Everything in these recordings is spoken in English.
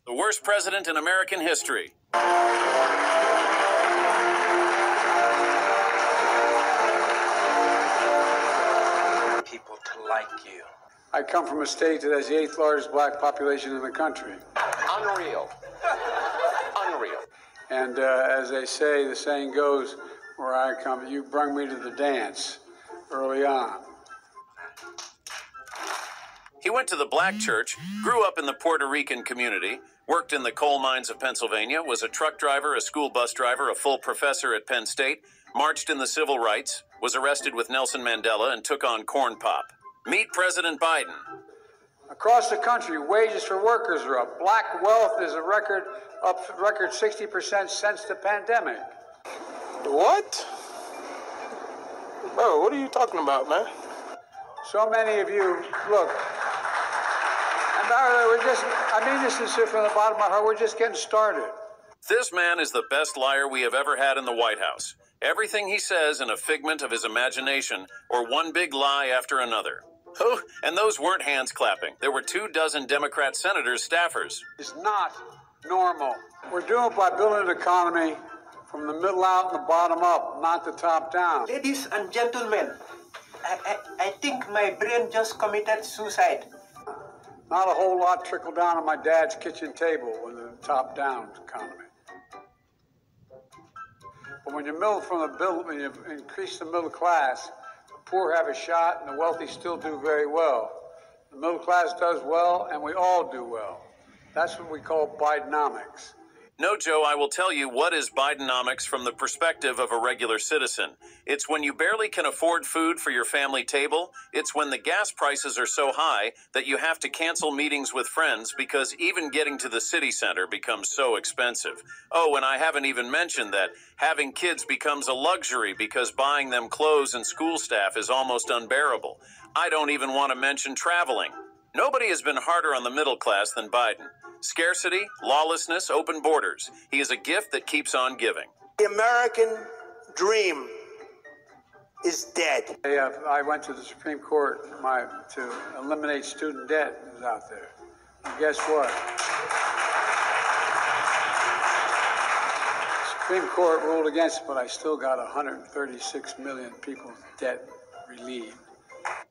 The worst president in American history. People to like you. I come from a state that has the 8th largest black population in the country. Unreal. Unreal. And as they say, the saying goes, where I come, you bring me to the dance early on. He went to the black church, grew up in the Puerto Rican community, worked in the coal mines of Pennsylvania, was a truck driver, a school bus driver, a full professor at Penn State, marched in the civil rights, was arrested with Nelson Mandela, and took on Corn Pop. Meet President Biden. Across the country, wages for workers are up. Black wealth is up record 60% since the pandemic. What? Bro, what are you talking about, man? So many of you, look, and by the way, I mean this sincere from the bottom of my heart, we're just getting started. This man is the best liar we have ever had in the White House. Everything he says in a figment of his imagination, or one big lie after another. Oh, and those weren't hands clapping. There were 24 Democrat senators staffers. It's not normal. We're doing it by building an economy from the middle out and the bottom up, not the top down. Ladies and gentlemen, I think my brain just committed suicide. Not a whole lot trickled down on my dad's kitchen table in the top-down economy. But when you increase the middle class, the poor have a shot and the wealthy still do very well. The middle class does well and we all do well. That's what we call Bidenomics. No, Joe, I will tell you what is Bidenomics from the perspective of a regular citizen. It's when you barely can afford food for your family table. It's when the gas prices are so high that you have to cancel meetings with friends because even getting to the city center becomes so expensive. Oh, and I haven't even mentioned that having kids becomes a luxury because buying them clothes and school staff is almost unbearable. I don't even want to mention traveling. Nobody has been harder on the middle class than Biden. Scarcity, lawlessness, open borders. He is a gift that keeps on giving. The American dream is dead. I went to the Supreme Court to eliminate student debt that was out there. And guess what? The Supreme Court ruled against it, but I still got 136 million people's debt relieved.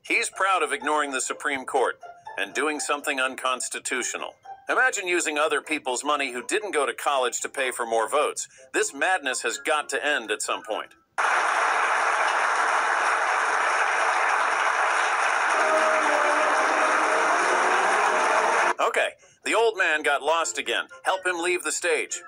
He's proud of ignoring the Supreme Court and doing something unconstitutional. Imagine using other people's money who didn't go to college to pay for more votes. This madness has got to end at some point. Okay, the old man got lost again. Help him leave the stage.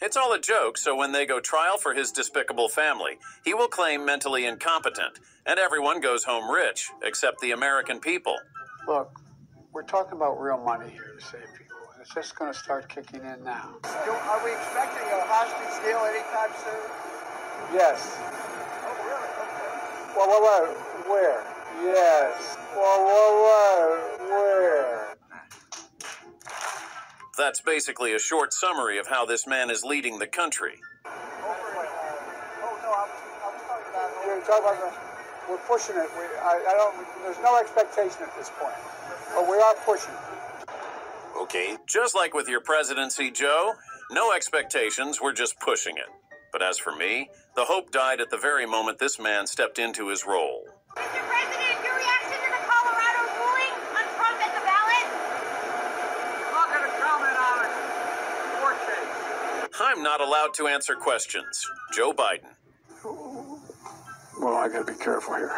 It's all a joke, so when they go trial for his despicable family, he will claim mentally incompetent, and everyone goes home rich, except the American people. Look, we're talking about real money here to save people, and it's just going to start kicking in now. Are we expecting a hostage deal anytime soon? Yes. Oh, really? Okay. Well, where? Yes. Well, where? That's basically a short summary of how this man is leading the country. Oh, no, I was talking about... You're talking about we're pushing it. There's no expectation at this point, but we are pushing it. Okay. Just like with your presidency, Joe, no expectations, we're just pushing it. But as for me, the hope died at the very moment this man stepped into his role. Mr. President, your reaction to the Colorado ruling on Trump at the ballot? I'm not going to comment on it. Court case. I'm not allowed to answer questions. Joe Biden. Well, I got to be careful here.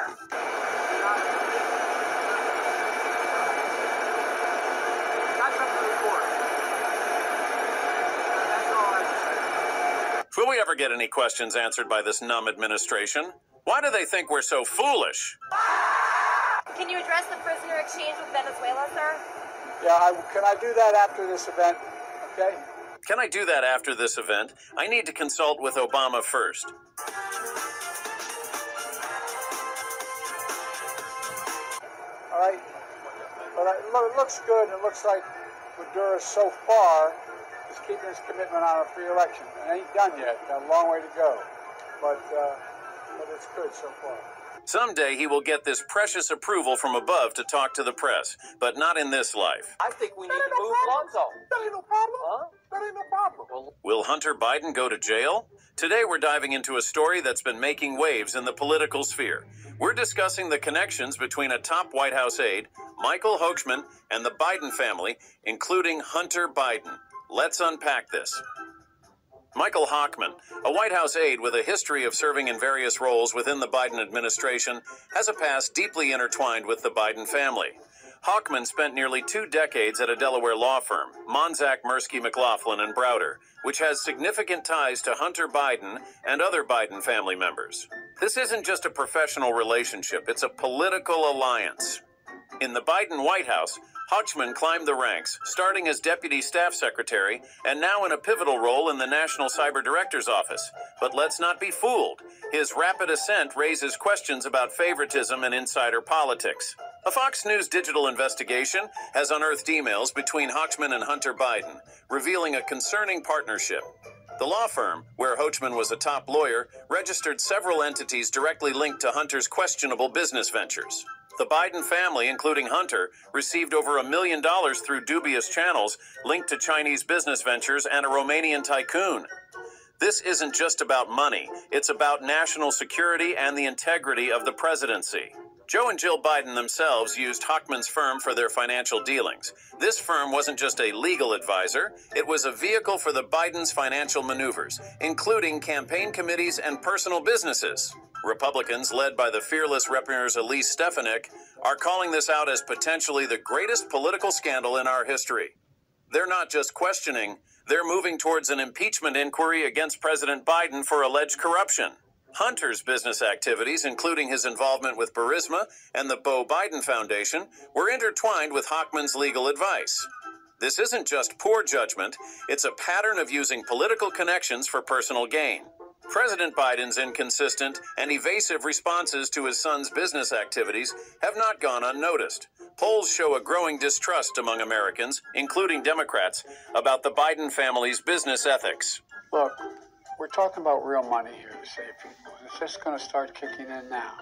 Will we ever get any questions answered by this numb administration? Why do they think we're so foolish? Can you address the prisoner exchange with Venezuela, sir? Yeah, can I do that after this event? Okay? Can I do that after this event? I need to consult with Obama first. All right? But it looks good. It looks like Maduro so far is keeping his commitment on a free election. It ain't done yet. Got a long way to go. But it's good so far. Someday he will get this precious approval from above to talk to the press, but not in this life. I think we need to move Lonzo. That ain't no problem. Huh? That ain't no problem. Will Hunter Biden go to jail? Today we're diving into a story that's been making waves in the political sphere. We're discussing the connections between a top White House aide, Michael Hochman, and the Biden family, including Hunter Biden. Let's unpack this. Michael Hochman, a White House aide with a history of serving in various roles within the Biden administration, has a past deeply intertwined with the Biden family. Hochman spent nearly 2 decades at a Delaware law firm, Monzak, Mirsky, McLaughlin, and Browder, which has significant ties to Hunter Biden and other Biden family members. This isn't just a professional relationship, it's a political alliance. In the Biden White House, Hochman climbed the ranks, starting as Deputy Staff Secretary and now in a pivotal role in the National Cyber Director's Office. But let's not be fooled. His rapid ascent raises questions about favoritism and insider politics. A Fox News digital investigation has unearthed emails between Hochman and Hunter Biden, revealing a concerning partnership. The law firm, where Hochman was a top lawyer, registered several entities directly linked to Hunter's questionable business ventures. The Biden family, including Hunter, received over $1 million through dubious channels linked to Chinese business ventures and a Romanian tycoon. This isn't just about money. It's about national security and the integrity of the presidency. Joe and Jill Biden themselves used Hochman's firm for their financial dealings. This firm wasn't just a legal advisor, it was a vehicle for the Bidens' financial maneuvers, including campaign committees and personal businesses. Republicans, led by the fearless Representative Elise Stefanik, are calling this out as potentially the greatest political scandal in our history. They're not just questioning, they're moving towards an impeachment inquiry against President Biden for alleged corruption. Hunter's business activities, including his involvement with Burisma and the Beau Biden Foundation, were intertwined with Hochman's legal advice. This isn't just poor judgment, it's a pattern of using political connections for personal gain. President Biden's inconsistent and evasive responses to his son's business activities have not gone unnoticed. Polls show a growing distrust among Americans, including Democrats, about the Biden family's business ethics. Look, we're talking about real money here to save people. It's just going to start kicking in now.